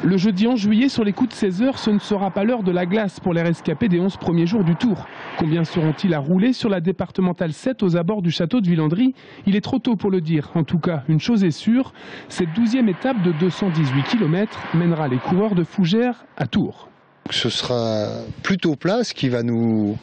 Le jeudi 11 juillet, sur les coups de 16 h, ce ne sera pas l'heure de la glace pour les rescapés des 11 premiers jours du Tour. Combien seront-ils à rouler sur la départementale 7 aux abords du château de Villandry? Il est trop tôt pour le dire. En tout cas, une chose est sûre, cette 12e étape de 218 km mènera les coureurs de Fougères à Tours. Ce sera plutôt plat, ce qui va nous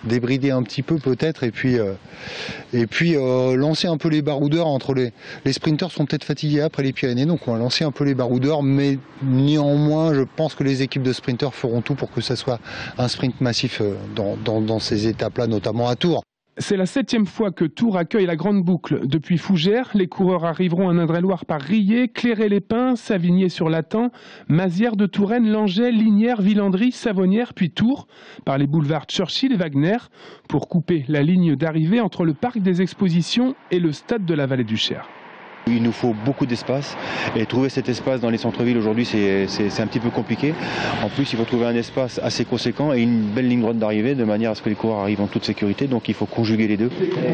débrider un petit peu peut-être et puis lancer un peu les baroudeurs entre les sprinteurs sont peut-être fatigués après les Pyrénées, donc on va lancer un peu les baroudeurs, mais néanmoins je pense que les équipes de sprinteurs feront tout pour que ça soit un sprint massif dans ces étapes-là, notamment à Tours. C'est la 7e fois que Tours accueille la grande boucle. Depuis Fougères, les coureurs arriveront en Indre-et-Loire par Riez, Cléré-les-Pins, Savigné-sur-Latan, Mazières de Touraine, Langeais, Lignières, Villandry, Savonnières, puis Tours, par les boulevards Churchill et Wagner, pour couper la ligne d'arrivée entre le parc des expositions et le stade de la Vallée du Cher. Il nous faut beaucoup d'espace et trouver cet espace dans les centres-villes aujourd'hui c'est un petit peu compliqué. En plus il faut trouver un espace assez conséquent et une belle ligne droite d'arrivée de manière à ce que les coureurs arrivent en toute sécurité, donc il faut conjuguer les deux.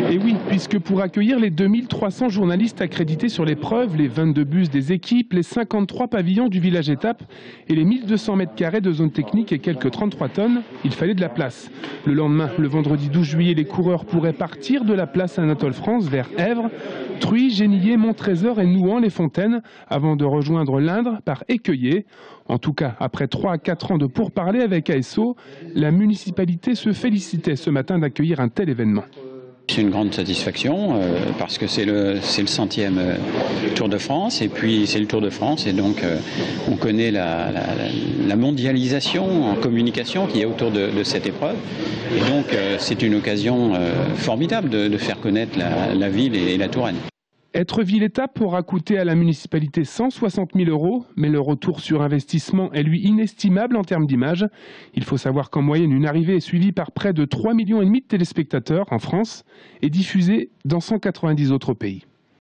Et oui, puisque pour accueillir les 2300 journalistes accrédités sur l'épreuve, les 22 bus des équipes, les 53 pavillons du village étape et les 1200 mètres carrés de zone technique et quelques 33 tonnes, il fallait de la place. Le lendemain, le vendredi 12 juillet, les coureurs pourraient partir de la place Anatole-France vers Èvres, Truy, Genillé, Montrésor et Nouan-les-Fontaines avant de rejoindre l'Indre par Écueillé. En tout cas, après 3 à 4 ans de pourparlers avec ASO, la municipalité se félicitait ce matin d'accueillir un tel événement. C'est une grande satisfaction parce que c'est le 100e Tour de France et puis c'est le Tour de France et donc on connaît la mondialisation en communication qui est autour de cette épreuve et donc c'est une occasion formidable de faire connaître la ville et la Touraine. Être ville-étape aura coûté à la municipalité 160 000 €, mais le retour sur investissement est lui inestimable en termes d'image. Il faut savoir qu'en moyenne, une arrivée est suivie par près de 3,5 millions de téléspectateurs en France et diffusée dans 190 autres pays.